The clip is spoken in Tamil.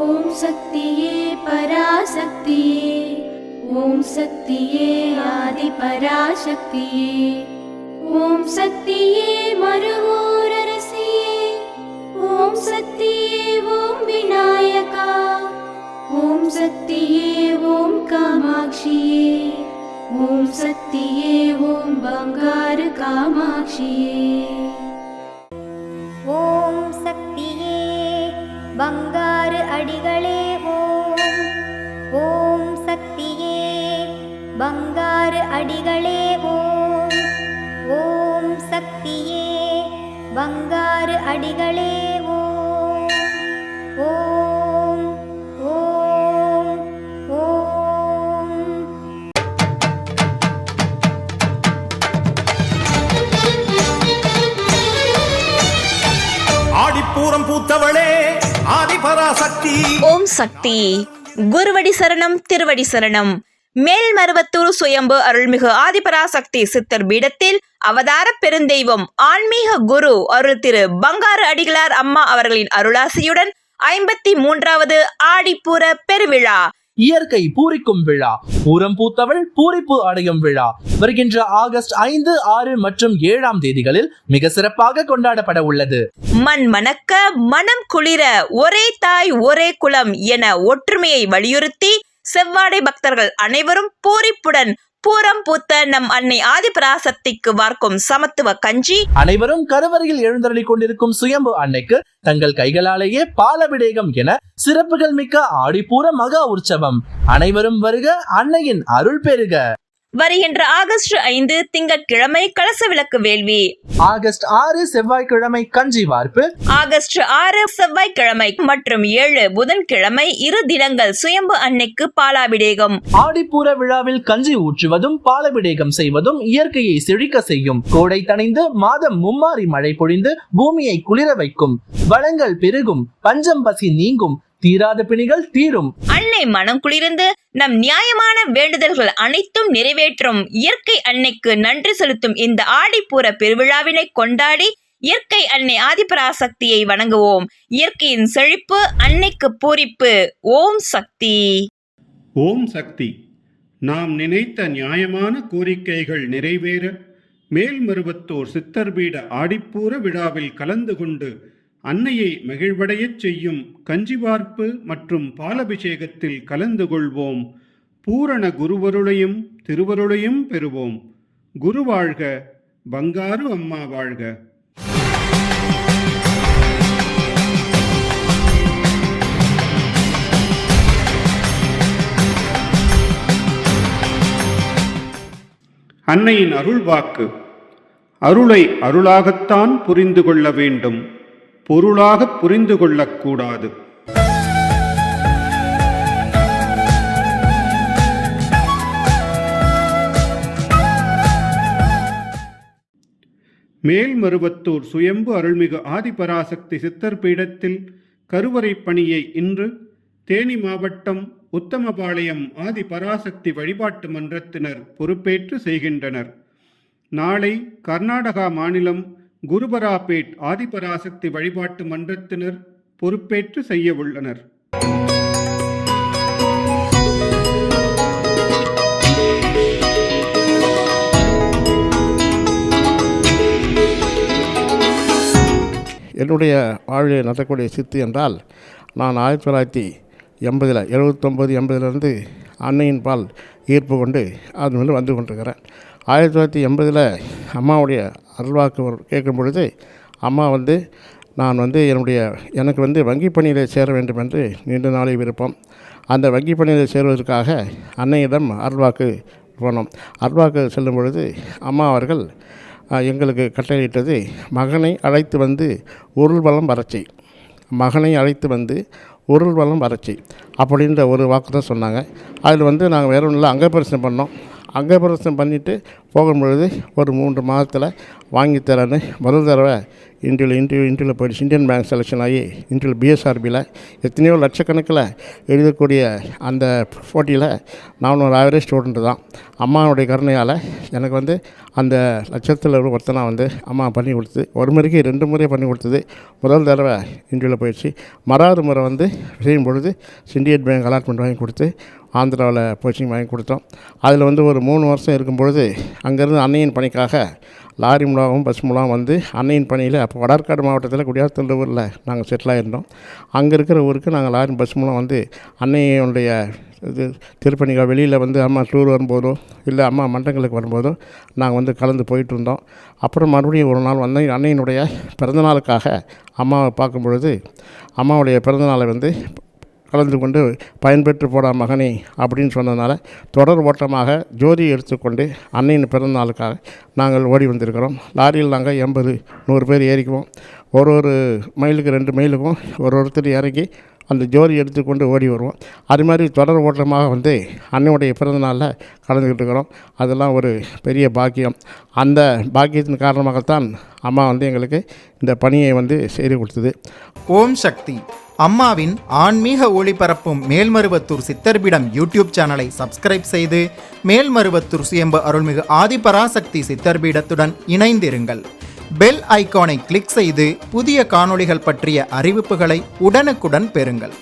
ஓம் சக்தியே பராசக்தியே, ஓம் சக்தியே ஆதி பராசக்தியே, ஓம் சக்தியே மருகூரரசியே, ஓம் சக்தியே ஓம் விநாயகா, ஓம் சக்தியே ஓம் காமாட்சியே, ஓம் சக்தியே ஓம் பங்காரு காமாட்சியே. ஓம் சக்தியே பங்காரு அடிகளே ஓம். ஓம் சக்தியே பங்காரு அடிகளே ஓம். ஓம் சக்தியே பங்காரு அடிகளே ஓம். ஓம் ஓம் ஓம். ஆடிப்பூரம் பூத்தவளே ஆதிபராசக்தி. ஓம் சக்தி. குருவடி சரணம், திருவடி சரணம். மேல்மருவத்தூர் சுயம்பு அருள்மிகு ஆதிபராசக்தி சித்தர் பீடத்தில் அவதார பெருந்தெய்வம் ஆன்மீக குரு அருள் திரு பங்காரு அடிகளார் அம்மா அவர்களின் அருளாசியுடன் 53வது ஆடிப்பூர பெருவிழா, இயற்கை பூரிக்கும் விழா, பூரம் பூத்தவள் பூரிப்பு அடையும் விழா வருகின்ற ஆகஸ்ட் 5, 6 மற்றும் 7ஆம் தேதிகளில் மிக சிறப்பாக கொண்டாடப்பட உள்ளது. மண் மணக்க மனம் குளிர ஒரே தாய் ஒரே குலம் என ஒற்றுமையை வலியுறுத்தி செவ்வாடை பக்தர்கள் அனைவரும் பூரிப்புடன் பூரம் பூத்த நம் அன்னை ஆதிபராசக்திக்கு வார்க்கும் சமத்துவ கஞ்சி, அனைவரும் கருவறையில் எழுந்தருளி கொண்டிருக்கும் சுயம்பு அன்னைக்கு தங்கள் கைகளாலேயே பாலபிடேகம் என சிறப்புகள் மிக்க ஆடிப்பூர மகா உற்சவம். அனைவரும் வருக, அன்னையின் அருள் பெறுக. வருகின்ற ஆகஸ்ட் 5 திங்கட்கிழமை கலச விளக்கு வேள்வி, ஆகஸ்ட் 6 செவ்வாய்க்கிழமை கஞ்சி வார்ப்பு, ஆகஸ்ட் 6 செவ்வாய்க்கிழமை மற்றும் 7 புதன்கிழமை 2 தினங்கள் சுயம்பு அன்னைக்கு பாலாபிடேகம். ஆடிப்பூர விழாவில் கஞ்சி ஊற்றுவதும் பாலபிடேகம் செய்வதும் இயற்கையை செழிக்க செய்யும். கோடை தணிந்து மாதம் மும்மாறி மழை பொழிந்து பூமியை குளிர வைக்கும். வளங்கள் பெருகும், பஞ்சம் பசி நீங்கும், தீராத பிணிகள் தீரும். அன்னை மனம் குளிர்ந்து நம் நியாயமான வேண்டுதல்கள் அனைத்தும் நிறைவேற்றும் இயற்கை அன்னைக்கு நன்றி செலுத்தும் இந்த ஆடிப்பூர பெருவிழாவினை கொண்டாடி இயற்கை அன்னை ஆதிபராசக்தியை வணங்குவோம். இயற்கையின் செழிப்பு, அன்னைக்கு பூரிப்பு. ஓம் சக்தி. ஓம் சக்தி. நாம் நினைத்த நியாயமான கோரிக்கைகள் நிறைவேற மேல்மருவத்தூர் சித்தர்பீட ஆடிப்பூர விழாவில் கலந்து கொண்டு அன்னையை மகிழ்வடையச் செய்யும் கஞ்சிவார்ப்பு மற்றும் பாலபிஷேகத்தில் கலந்து கொள்வோம். பூரண குருவருளையும் திருவருளையும் பெறுவோம். குரு வாழ்க, பங்காரு அம்மா வாழ்க. அன்னையின் அருள் வாக்கு. அருளை அருளாகத்தான் புரிந்து கொள்ள வேண்டும், பொருளாக புரிந்து கொள்ளக்கூடாது. மேல்மருவத்தூர் சுயம்பு அருள்மிகு ஆதிபராசக்தி சித்தர் பீடத்தில் கருவறை பணியை இன்று தேனி மாவட்டம் உத்தமபாளையம் ஆதிபராசக்தி வழிபாட்டு மன்றத்தினர் பொறுப்பேற்று செய்கின்றனர். நாளை கர்நாடகா மாநிலம் குருபராபேட் ஆதிபராசக்தி வழிபாட்டு மன்றத்தினர் பொறுப்பேற்று செய்ய உள்ளனர். என்னுடைய வாழ்வில் நடக்கக்கூடிய சித்து என்றால், நான் 1980 79 அன்னையின் பால் ஈர்ப்பு கொண்டு அது மேலே வந்து கொண்டிருக்கிறேன். 1980 அம்மாவுடைய அருள்வாக்கு கேட்கும் பொழுது அம்மா நான் எனக்கு வங்கி பணியில் சேர வேண்டும் என்று நீண்ட நாளை விருப்பம். அந்த வங்கி பணியில் சேருவதற்காக அன்னையிடம் அருள்வாக்கு போனோம். அருள்வாக்கு செல்லும் பொழுது அம்மா அவர்கள் எங்களுக்கு கட்டளையிட்டது, மகனை அழைத்து உருள் வளம் வரச்சி, மகனை அழைத்து உருள் வளம் வரச்சி அப்படின்ற ஒரு வாக்கு தான் சொன்னாங்க. அதில் நாங்கள் வேறு ஒன்றும் இல்லை, அங்கப்பரிசனம் பண்ணோம். அங்கப்பிரவேசம் பண்ணிவிட்டு போகும்பொழுது ஒரு 3 மாதத்தில் வாங்கித்தரேன்னு முதல் தடவை இன்டர்வியூவில் போயிடுச்சு. இந்தியன் பேங்க் செலெக்ஷன் ஆகி இன்டர்வியூ பிஎஸ்ஆர்பியில் எத்தனையோ லட்சக்கணக்கில் எழுதக்கூடிய அந்த போட்டியில் நான் ஒரு ஆவரேஜ் ஸ்டூடெண்ட்டு தான். அம்மாவுடைய கருணையால் எனக்கு வந்து அந்த லட்சத்தில் ஒருத்தனாக வந்து அம்மா பண்ணி கொடுத்தது. ஒரு முறைக்கு 2 முறை பண்ணி கொடுத்தது. முதல் தடவை இன்டர்வியூவில் போயிடுச்சு. மறாவது முறை வந்து செய்யும் பொழுது சிண்டிகேட் பேங்க் அலாட்மெண்ட் வாங்கி கொடுத்து ஆந்திராவில் கோச்சிங் வாங்கி கொடுத்தோம். அதில் வந்து ஒரு 3 வருஷம் இருக்கும்பொழுது அங்கேருந்து அன்னையின் பணிக்காக லாரி மூலமாகவும் பஸ் மூலம் வந்து அன்னையின் பணியில் அப்போ வடார்காடு மாவட்டத்தில் குடியாத்தூர் ஊரில் நாங்கள் செட்டில் ஆகிருந்தோம். அங்கே இருக்கிற ஊருக்கு நாங்கள் லாரி பஸ் மூலம் வந்து அன்னையுடைய இது திருப்பணிகள் வெளியில் வந்து அம்மா டூர் வரும்போதோ இல்லை அம்மா மண்டங்களுக்கு வரும்போதோ நாங்கள் வந்து கலந்து போயிட்டு இருந்தோம். அப்புறம் மறுபடியும் ஒரு நாள் வந்து அன்னையினுடைய பிறந்தநாளுக்காக அம்மாவை பார்க்கும் பொழுது அம்மாவுடைய பிறந்தநாளை வந்து கலந்து கொண்டு பயன்பெற்று போடா மகனே அப்படின்னு சொன்னதுனால தொடர் ஓட்டமாக ஜோதியை எடுத்துக்கொண்டு அன்னையின் பிறந்த நாளுக்காக நாங்கள் ஓடி வந்திருக்கிறோம். லாரியில் நாங்கள் 80-100 பேர் ஏறிக்குவோம். ஒரு மைலுக்கு 2 மைலுக்கும் ஒருத்தர் இறங்கி அந்த ஜோதி எடுத்துக்கொண்டு ஓடி வருவோம். அது மாதிரி தொடர் ஓட்டமாக வந்து அன்னையுடைய பிறந்த நாளில் கலந்துக்கிட்டு இருக்கிறோம். அதெல்லாம் ஒரு பெரிய பாக்கியம். அந்த பாக்கியத்தின் காரணமாகத்தான் அம்மா வந்து எங்களுக்கு இந்த பணியை வந்து செய்து கொடுத்தது. ஓம் சக்தி. அம்மாவின் ஆன்மீக ஒளிபரப்பும் மேல்மருவத்தூர் சித்தர்பீடம் யூடியூப் சேனலை சப்ஸ்கிரைப் செய்து மேல்மருவத்தூர் சுயம்பு அருள்மிகு ஆதிபராசக்தி சித்தர்பீடத்துடன் இணைந்திருங்கள். பெல் ஐகானை கிளிக் செய்து புதிய காணொளிகள் பற்றிய அறிவிப்புகளை உடனுக்குடன் பெறுங்கள்.